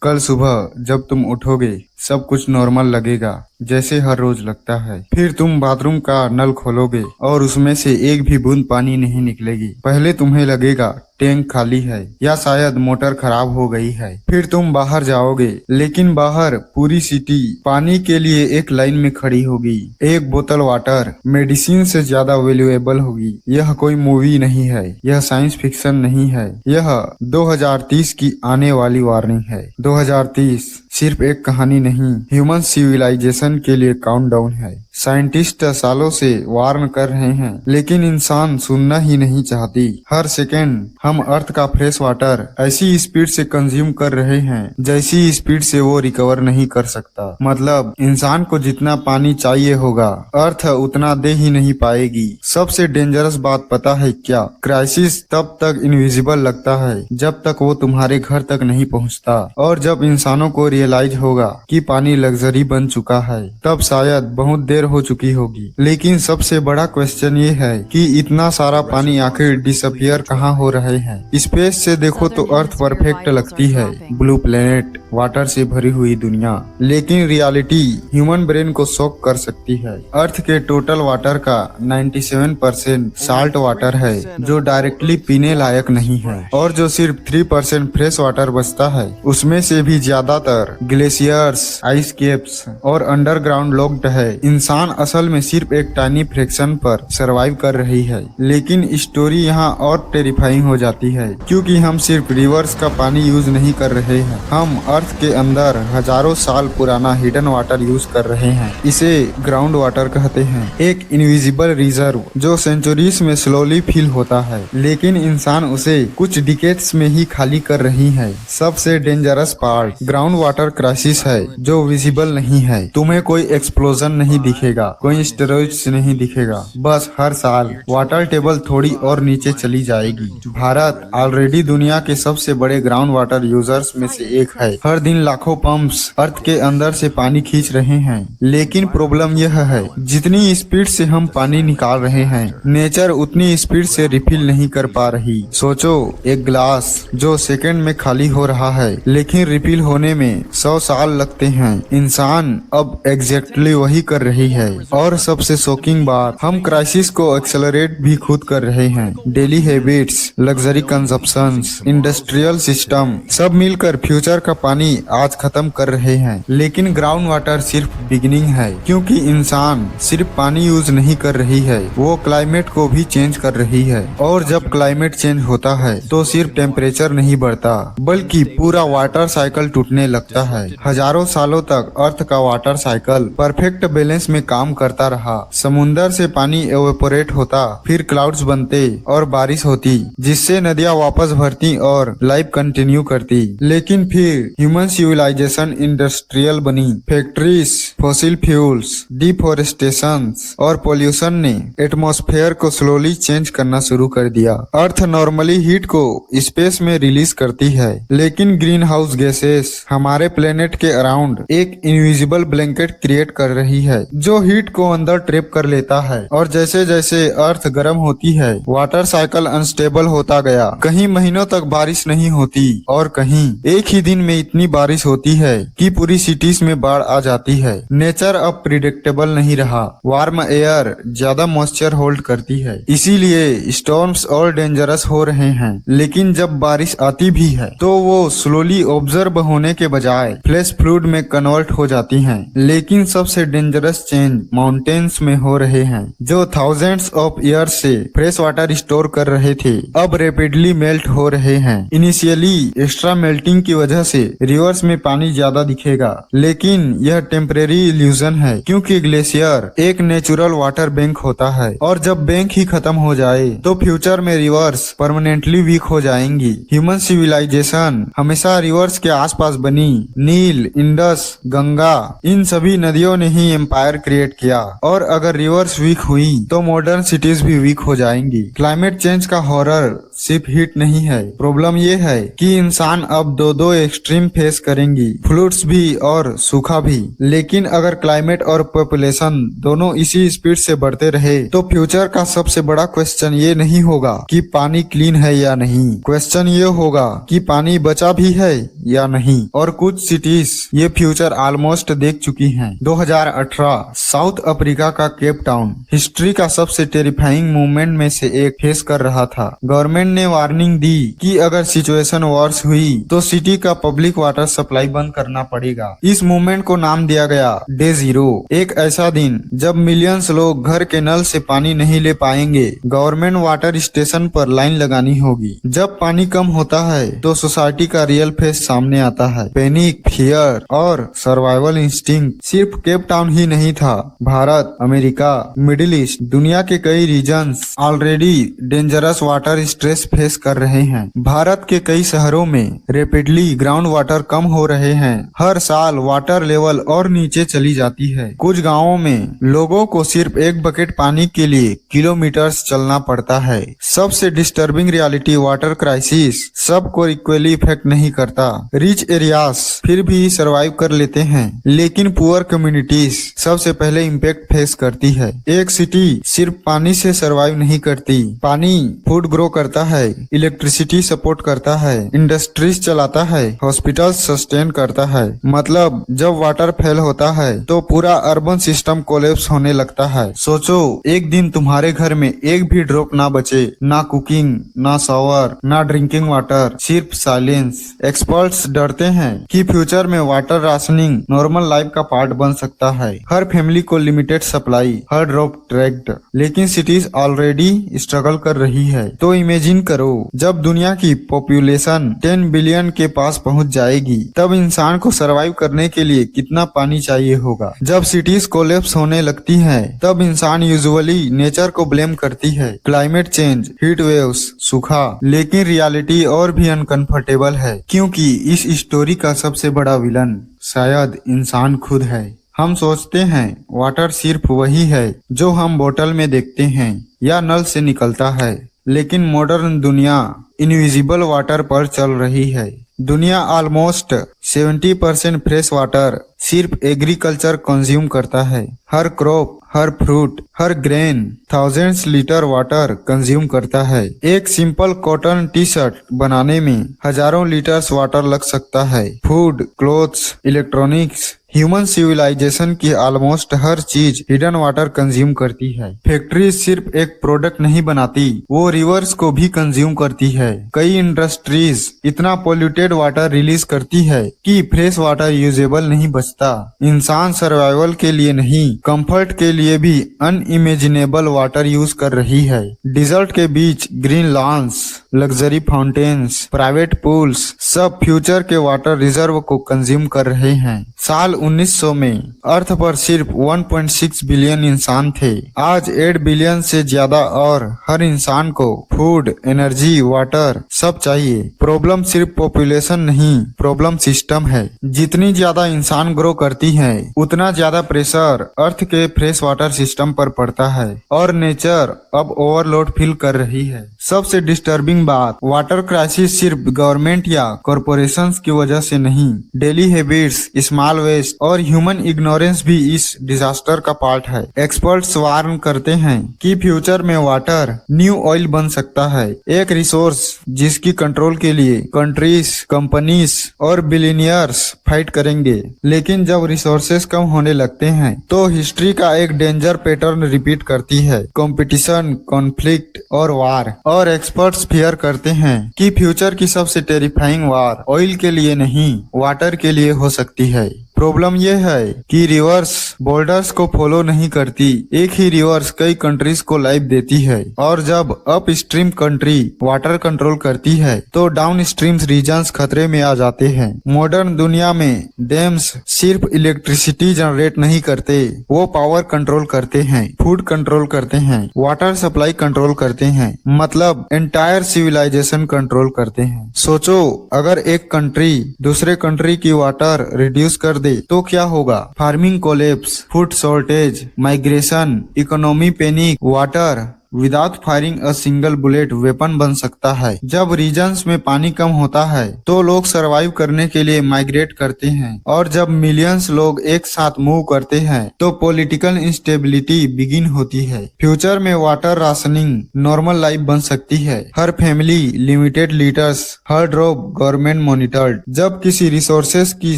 कल सुबह जब तुम उठोगे सब कुछ नॉर्मल लगेगा, जैसे हर रोज लगता है। फिर तुम बाथरूम का नल खोलोगे और उसमें से एक भी बूंद पानी नहीं निकलेगी। पहले तुम्हें लगेगा टैंक खाली है या शायद मोटर खराब हो गई है। फिर तुम बाहर जाओगे, लेकिन बाहर पूरी सिटी पानी के लिए एक लाइन में खड़ी होगी। एक बोतल वाटर मेडिसिन से ज्यादा वैल्यूएबल होगी। यह कोई मूवी नहीं है, यह साइंस फिक्शन नहीं है, यह 2030 की आने वाली वार्निंग है। 2030 सिर्फ एक कहानी नहीं, ह्यूमन सिविलाइजेशन के लिए काउंटडाउन है। साइंटिस्ट सालों से वार्न कर रहे हैं, लेकिन इंसान सुनना ही नहीं चाहती। हर सेकेंड हम अर्थ का फ्रेश वाटर ऐसी स्पीड से कंज्यूम कर रहे हैं जैसी स्पीड से वो रिकवर नहीं कर सकता। मतलब इंसान को जितना पानी चाहिए होगा, अर्थ उतना दे ही नहीं पाएगी। सबसे डेंजरस बात पता है क्या? क्राइसिस तब तक इनविजिबल लगता है जब तक वो तुम्हारे घर तक नहीं पहुंचता। और जब इंसानों को रियलाइज होगा कि पानी लग्जरी बन चुका है, तब शायद बहुत देर हो चुकी होगी। लेकिन सबसे बड़ा क्वेश्चन ये है कि इतना सारा पानी आखिर डिसअपियर कहाँ हो रहे हैं। स्पेस से देखो तो अर्थ परफेक्ट लगती है, ब्लू प्लेनेट, वाटर से भरी हुई दुनिया। लेकिन रियलिटी ह्यूमन ब्रेन को शॉक कर सकती है। अर्थ के टोटल वाटर का 97% साल्ट वाटर है, जो डायरेक्टली पीने लायक नहीं है। और जो सिर्फ 3% फ्रेश वाटर बचता है, उसमें से भी ज्यादातर ग्लेशियर्स, आइस कैप्स और अंडरग्राउंड लॉक्ड है। इंसान असल में सिर्फ एक टाइनी फ्रैक्शन पर सरवाइव कर रही है। लेकिन स्टोरी यहाँ और टेरिफाइंग हो जाती है, क्योंकि हम सिर्फ रिवर्स का पानी यूज नहीं कर रहे हैं, हम अर्थ के अंदर हजारों साल पुराना हिडन वाटर यूज कर रहे हैं। इसे ग्राउंड वाटर कहते हैं, एक इनविजिबल रिजर्व जो सेंचुरीज में स्लोली फिल होता है, लेकिन इंसान उसे कुछ डिकेड्स में ही खाली कर रही है। सबसे dangerous part ground water crisis है, जो विजिबल नहीं है। तुम्हें कोई एक्सप्लोजन नहीं दिखेगा, कोई स्टेरॉइड्स नहीं दिखेगा, बस हर साल वाटर टेबल थोड़ी और नीचे चली जाएगी। भारत ऑलरेडी दुनिया के सबसे बड़े ग्राउंड वाटर यूजर्स में से एक है। हर दिन लाखों पंप्स अर्थ के अंदर से पानी खींच रहे हैं। लेकिन प्रॉब्लम यह है, जितनी स्पीड से हम पानी निकाल रहे हैं, नेचर उतनी स्पीड से रिफिल नहीं कर पा रही। सोचो, एक ग्लास जो सेकंड में खाली हो रहा है, लेकिन रिफिल होने में 100 साल लगते हैं। इंसान अब एग्जैक्टली वही कर रही है। और सबसे शॉकिंग बात, हम क्राइसिस को एक्सेलरेट भी खुद कर रहे हैं। Daily habits, luxury consumptions, industrial system सब मिलकर फ्यूचर का पानी आज खत्म कर रहे हैं। लेकिन ग्राउंड वाटर सिर्फ बिगिनिंग है, क्योंकि इंसान सिर्फ पानी यूज नहीं कर रही है, वो क्लाइमेट को भी चेंज कर रही है। और जब क्लाइमेट चेंज होता है तो सिर्फ टेम्परेचर नहीं बढ़ता, बल्कि पूरा वाटर साइकिल टूटने लगता है। हजारों सालों तक अर्थ का वाटर साइकिल परफेक्ट बैलेंस में काम करता रहा। समुंदर से पानी एवेपोरेट होता, फिर क्लाउड्स बनते और बारिश होती, जिससे नदियां वापस भरती और लाइफ कंटिन्यू करती। लेकिन फिर ह्यूमन सिविलाइजेशन इंडस्ट्रियल बनी। फैक्ट्रीज, फॉसिल फ्यूल्स, डिफोरेस्टेशन और पोल्यूशन ने एटमॉस्फेयर को स्लोली चेंज करना शुरू कर दिया। अर्थ नॉर्मली हीट को स्पेस में रिलीज करती है, लेकिन ग्रीन हाउस गैसेस हमारे प्लेनेट के अराउंड एक इनविजिबल ब्लैंकेट क्रिएट कर रही है, जो हीट को अंदर ट्रैप कर लेता है। और जैसे जैसे अर्थ गर्म होती है, वाटर साइकिल अनस्टेबल होता गया। कहीं महीनों तक बारिश नहीं होती, और कहीं एक ही दिन में इतनी बारिश होती है कि पूरी सिटीज में बाढ़ आ जाती है। नेचर अब प्रिडिक्टेबल नहीं रहा। वार्म एयर ज्यादा मॉइस्चर होल्ड करती है, इसीलिए स्टॉर्म्स और डेंजरस हो रहे हैं। लेकिन जब बारिश आती भी है, तो वो स्लोली ऑब्जर्व होने के बजाय फ्लैश फ्लूड में कन्वर्ट हो जाती हैं। लेकिन सबसे डेंजरस चेंज माउंटेन्स में हो रहे हैं, जो थाउजेंड्स ऑफ ईयर्स से फ्रेश वाटर स्टोर कर रहे थे, अब रैपिडली मेल्ट हो रहे हैं। इनिशियली एक्स्ट्रा मेल्टिंग की वजह से रिवर्स में पानी ज्यादा दिखेगा, लेकिन यह टेम्परेरी इल्यूजन है, क्योंकि ग्लेशियर एक नेचुरल वाटर बैंक होता है, और जब बैंक ही खत्म हो जाए तो फ्यूचर में रिवर्स परमानेंटली वीक हो जाएंगी। ह्यूमन सिविलाइजेशन हमेशा रिवर्स के आसपास बनी। नील, इंडस, गंगा, इन सभी नदियों ने ही एम्पायर क्रिएट किया, और अगर रिवर्स वीक हुई तो मॉडर्न सिटीज भी वीक हो जाएंगी। क्लाइमेट चेंज का हॉरर सिर्फ हीट नहीं है, प्रॉब्लम ये है कि इंसान अब दो एक्सट्रीम फेस करेंगी, फ्लूड्स भी और सूखा भी। लेकिन अगर क्लाइमेट और पॉपुलेशन दोनों इसी स्पीड से बढ़ते रहे तो फ्यूचर का सबसे बड़ा क्वेश्चन ये नहीं होगा कि पानी क्लीन है या नहीं, क्वेश्चन ये होगा कि पानी बचा भी है या नहीं। और कुछ सिटीज ये फ्यूचर ऑलमोस्ट देख चुकी हैं। 2018 साउथ अफ्रीका का केप टाउन हिस्ट्री का सबसे टेरिफाइंग मूवमेंट में से एक फेस कर रहा था। गवर्नमेंट ने वार्निंग दी कि अगर सिचुएशन वर्स हुई तो सिटी का पब्लिक वाटर सप्लाई बंद करना पड़ेगा। इस मूवमेंट को नाम दिया गया डे जीरो। एक ऐसा दिन जब मिलियंस लोग घर के नल से पानी नहीं ले पाएंगे, गवर्नमेंट वाटर स्टेशन पर लाइन लगानी होगी। जब पानी कम होता है तो सोसाइटी का रियल फेस सामने आता है, पैनिक, फियर और सर्वाइवल इंस्टिंक्ट। सिर्फ केप टाउन ही नहीं था, भारत, अमेरिका, मिडिल ईस्ट, दुनिया के कई regions already dangerous water stress face कर रहे हैं। भारत के कई शहरों में रेपिडली ग्राउंड वाटर कम हो रहे हैं। हर साल वाटर लेवल और नीचे चली जाती है। कुछ गांवों में लोगों को सिर्फ एक बकेट पानी के लिए किलोमीटर्स चलना पड़ता है। सबसे डिस्टर्बिंग रियलिटी वाटर क्राइसिस सबको इक्वली इफेक्ट नहीं करता। रिच एरियाज फिर भी सरवाइव कर लेते हैं, लेकिन पुअर कम्युनिटीज सबसे पहले इम्पैक्ट फेस करती है। एक सिटी सिर्फ पानी से सरवाइव नहीं करती, पानी फूड ग्रो करता है, इलेक्ट्रिसिटी सपोर्ट करता है, इंडस्ट्रीज चलाता है, हॉस्पिटल सस्टेन करता है। मतलब जब वाटर फेल होता है तो पूरा अर्बन सिस्टम कोलैप्स होने लगता है। सोचो एक दिन तुम्हारे घर में एक भी ड्रॉप ना बचे, ना कुकिंग, ना शावर, ना ड्रिंकिंग वाटर, सिर्फ साइलेंस। एक्सपर्ट्स डरते हैं कि फ्यूचर में वाटर राशनिंग नॉर्मल लाइफ का पार्ट बन सकता है। हर फैमिली को लिमिटेड सप्लाई, हर ड्रॉप ट्रैक्ड। लेकिन सिटीज ऑलरेडी स्ट्रगल कर रही है। तो इमेजिन करो जब दुनिया की पॉपुलेशन 10 बिलियन के पास पहुंच जाएगी, तब इंसान को सरवाइव करने के लिए कितना पानी चाहिए होगा। जब सिटीज कोलैप्स होने लगती हैं, तब इंसान यूजुअली नेचर को ब्लेम करती है, क्लाइमेट चेंज, हीट वेव्स, सूखा। लेकिन रियलिटी और भी अनकंफर्टेबल है, क्योंकि इस स्टोरी का सबसे बड़ा विलन शायद इंसान खुद है। हम सोचते हैं वाटर सिर्फ वही है जो हम बोतल में देखते हैं या नल से निकलता है, लेकिन मॉडर्न दुनिया इनविजिबल वाटर पर चल रही है। दुनिया ऑलमोस्ट 70% फ्रेश वाटर सिर्फ एग्रीकल्चर कंज्यूम करता है। हर क्रॉप, हर फ्रूट, हर grain thousands litre water consume करता है। एक सिंपल कॉटन टी शर्ट बनाने में हजारों लीटर्स वाटर लग सकता है। Food, clothes, electronics, human civilisation की ऑलमोस्ट हर चीज हिडन वाटर कंज्यूम करती है। फैक्ट्री सिर्फ एक प्रोडक्ट नहीं बनाती, वो रिवर्स को भी कंज्यूम करती है। कई इंडस्ट्रीज इतना पोल्यूटेड वाटर रिलीज करती है कि फ्रेश वाटर यूजेबल नहीं बचता। इंसान सर्वाइवल के लिए नहीं, कंफर्ट के लिए भी अनइमेजिनेबल वाटर यूज कर रही है। डिजर्ट के बीच green lawns, luxury fountains, private pools, सब फ्यूचर के वाटर रिजर्व को कंज्यूम कर रहे हैं। साल 1900 में अर्थ पर सिर्फ 1.6 बिलियन इंसान थे। आज 8 बिलियन से ज्यादा, और हर इंसान को फूड, एनर्जी, वाटर सब चाहिए। प्रॉब्लम सिर्फ पॉपुलेशन नहीं, प्रॉब्लम सिस्टम है। जितनी ज्यादा इंसान ग्रो करती है, उतना ज्यादा प्रेशर अर्थ के फ्रेश वाटर सिस्टम पर पड़ता है, और नेचर अब ओवरलोड फील कर रही है। सबसे डिस्टर्बिंग बात, वाटर क्राइसिस सिर्फ गवर्नमेंट या कॉरपोरेशंस की वजह से नहीं, डेली हैबिट्स, स्मॉल वेस्ट और ह्यूमन इग्नोरेंस भी इस डिजास्टर का पार्ट है। एक्सपर्ट्स वार्न करते हैं कि फ्यूचर में वाटर न्यू ऑयल बन सकता है, एक रिसोर्स जिसकी कंट्रोल के लिए कंट्रीज, कंपनीज और बिलियनियर्स फाइट करेंगे। लेकिन जब रिसोर्सेस कम होने लगते हैं तो हिस्ट्री का एक डेंजर पैटर्न रिपीट करती है, कंपटीशन, कॉन्फ्लिक्ट और वार। और एक्सपर्ट्स फियर करते हैं कि फ्यूचर की सबसे टेरिफाइंग वार ऑयल के लिए नहीं, वाटर के लिए हो सकती है। प्रॉब्लम यह है कि रिवर्स बॉर्डर्स को फॉलो नहीं करती। एक ही रिवर्स कई कंट्रीज को लाइफ देती है, और जब up stream country water control करती है तो डाउन स्ट्रीम रीजन्स खतरे में आ जाते हैं। मॉडर्न दुनिया में डैम्स सिर्फ इलेक्ट्रिसिटी जनरेट नहीं करते, वो पावर कंट्रोल करते हैं, फूड कंट्रोल करते हैं, वाटर सप्लाई कंट्रोल करते हैं, मतलब एंटायर सिविलाइजेशन कंट्रोल करते हैं। सोचो अगर एक कंट्री दूसरे कंट्री की वाटर रिड्यूस कर दे तो क्या होगा? Farming collapse, food shortage, migration, economy panic, water without firing a single bullet weapon बन सकता है। जब रीजन्स में पानी कम होता है तो लोग सरवाइव करने के लिए माइग्रेट करते हैं, और जब मिलियंस लोग एक साथ मूव करते हैं तो पॉलिटिकल इंस्टेबिलिटी बिगिन होती है। फ्यूचर में वाटर राशनिंग नॉर्मल लाइफ बन सकती है। हर फैमिली लिमिटेड लीटर्स, हर ड्रॉप गवर्नमेंट मॉनिटर्ड। जब किसी रिसोर्सेज की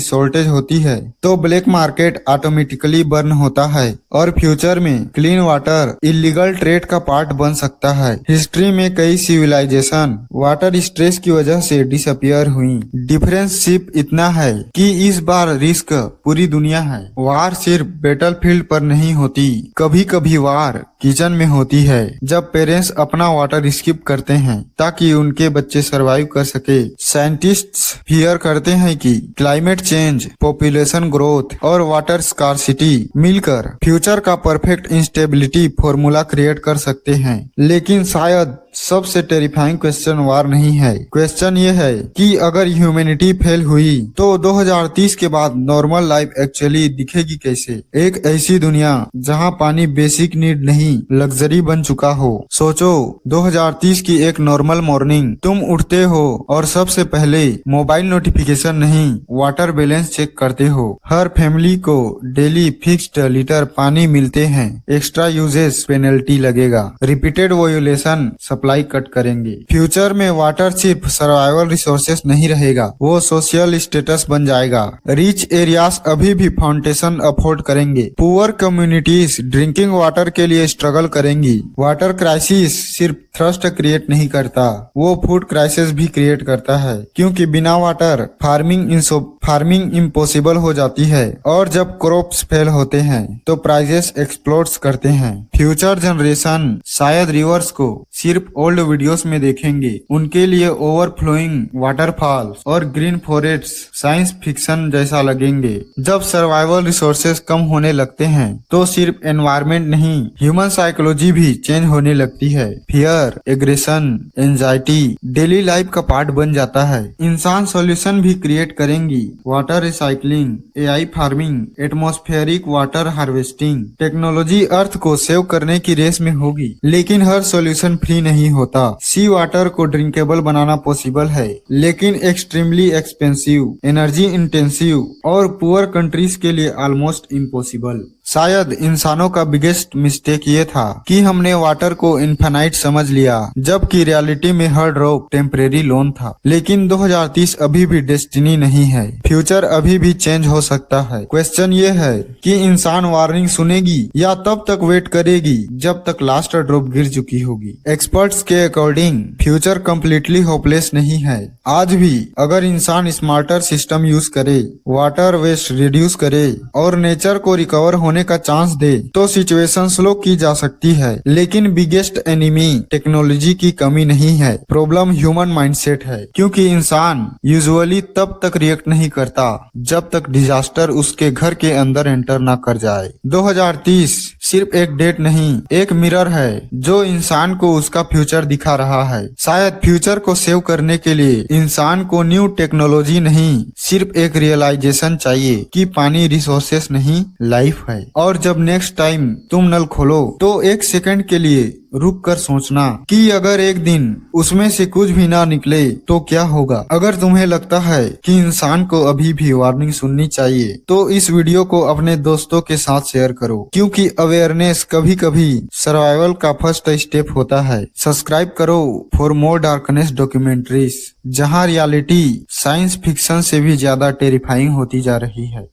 शॉर्टेज होती है तो ब्लैक मार्केट ऑटोमेटिकली बर्न होता है, और फ्यूचर में क्लीन वाटर इलीगल ट्रेड का पार्ट बन सकता है। हिस्ट्री में कई सिविलाइजेशन वाटर स्ट्रेस की वजह से डिसअपियर हुई। डिफरेंस सिर्फ इतना है कि इस बार रिस्क पूरी दुनिया है। वार सिर्फ बैटलफील्ड पर नहीं होती, कभी कभी वार किचन में होती है, जब पेरेंट्स अपना वाटर स्किप करते हैं ताकि उनके बच्चे सरवाइव कर सके। साइंटिस्ट्स फियर करते हैं कि क्लाइमेट चेंज, पॉपुलेशन ग्रोथ और वाटर स्कार्सिटी मिलकर फ्यूचर का परफेक्ट इंस्टेबिलिटी फॉर्मूला क्रिएट कर सकते हैं। लेकिन शायद सबसे टेरिफाइंग क्वेश्चन वार नहीं है। क्वेश्चन ये है कि अगर ह्यूमैनिटी फेल हुई तो 2030 के बाद नॉर्मल लाइफ एक्चुअली दिखेगी कैसे? एक ऐसी दुनिया जहां पानी बेसिक नीड नहीं लग्जरी बन चुका हो। सोचो 2030 की एक नॉर्मल मॉर्निंग, तुम उठते हो और सबसे पहले मोबाइल नोटिफिकेशन नहीं वाटर बैलेंस चेक करते हो। हर फैमिली को डेली फिक्स्ड लीटर पानी मिलते हैं, एक्स्ट्रा यूजेस पेनल्टी लगेगा, रिपीटेड वोल्यूलेशन सप्लाई कट करेंगे। फ्यूचर में वाटर सिर्फ सर्वाइवल रिसोर्सेस नहीं रहेगा, वो सोशल स्टेटस बन जाएगा। रिच एरियाज अभी भी फाउंडेशन अफोर्ड करेंगे, पुअर कम्युनिटीज ड्रिंकिंग वाटर के लिए स्ट्रगल करेंगी। वाटर क्राइसिस सिर्फ थ्रस्ट क्रिएट नहीं करता, वो फूड क्राइसिस भी क्रिएट करता है, क्योंकि बिना वाटर फार्मिंग इम्पॉसिबल हो जाती है, और जब क्रॉप्स फेल होते हैं तो प्राइसेस एक्सप्लोड करते हैं। फ्यूचर जनरेशन शायद रिवर्स को सिर्फ ओल्ड वीडियोस में देखेंगे, उनके लिए ओवरफ्लोइंग वाटरफॉल्स और ग्रीन फॉरेस्ट साइंस फिक्शन जैसा लगेंगे। जब सर्वाइवल रिसोर्सेज कम होने लगते हैं तो सिर्फ एनवायरमेंट नहीं, ह्यूमन साइकोलॉजी भी चेंज होने लगती है। Fear, aggression, anxiety daily life का पार्ट बन जाता है। इंसान सॉल्यूशन भी क्रिएट करेंगी, water recycling, AI farming, atmospheric water harvesting. Technology earth को सेव करने की रेस में होगी, लेकिन हर सॉल्यूशन फ्री नहीं होता। सी वाटर को ड्रिंकेबल बनाना पॉसिबल है, लेकिन एक्सट्रीमली एक्सपेंसिव, एनर्जी इंटेंसिव और पुअर कंट्रीज के लिए ऑलमोस्ट इम्पॉसिबल। शायद इंसानों का बिगेस्ट मिस्टेक ये था कि हमने वाटर को इनफाइनाइट समझ लिया, जबकि रियलिटी में हर ड्रॉप टेम्परेरी लोन था। लेकिन 2030 अभी भी डेस्टिनी नहीं है, फ्यूचर अभी भी चेंज हो सकता है। क्वेश्चन ये है कि इंसान वार्निंग सुनेगी या तब तक वेट करेगी जब तक लास्ट ड्रॉप गिर चुकी होगी। एक्सपर्ट्स के अकॉर्डिंग फ्यूचर कम्प्लीटली होपलेस नहीं है। आज भी अगर इंसान स्मार्टर सिस्टम यूज करे, वाटर वेस्ट रिड्यूस करे और नेचर को रिकवर होने का चांस दे तो सिचुएशन स्लो की जा सकती है। लेकिन बिगेस्ट एनिमी टेक्नोलॉजी की कमी नहीं है, प्रॉब्लम ह्यूमन माइंडसेट है, क्योंकि इंसान यूजुअली तब तक रिएक्ट नहीं करता जब तक डिजास्टर उसके घर के अंदर एंटर ना कर जाए। 2030 सिर्फ एक डेट नहीं, एक मिरर है जो इंसान को उसका फ्यूचर दिखा रहा है। शायद फ्यूचर को सेव करने के लिए इंसान को न्यू टेक्नोलॉजी नहीं, सिर्फ एक रियलाइजेशन चाहिए कि पानी रिसोर्सेस नहीं लाइफ है। और जब नेक्स्ट टाइम तुम नल खोलो तो एक सेकंड के लिए रुक कर सोचना कि अगर एक दिन उसमें से कुछ भी ना निकले तो क्या होगा। अगर तुम्हें लगता है कि इंसान को अभी भी वार्निंग सुननी चाहिए तो इस वीडियो को अपने दोस्तों के साथ शेयर करो, क्योंकि अवेयरनेस कभी कभी सर्वाइवल का फर्स्ट स्टेप होता है। सब्सक्राइब करो फॉर मोर डार्कनेस डॉक्यूमेंट्रीज, जहां रियलिटी साइंस फिक्शन से भी ज्यादा टेरिफाइंग होती जा रही है।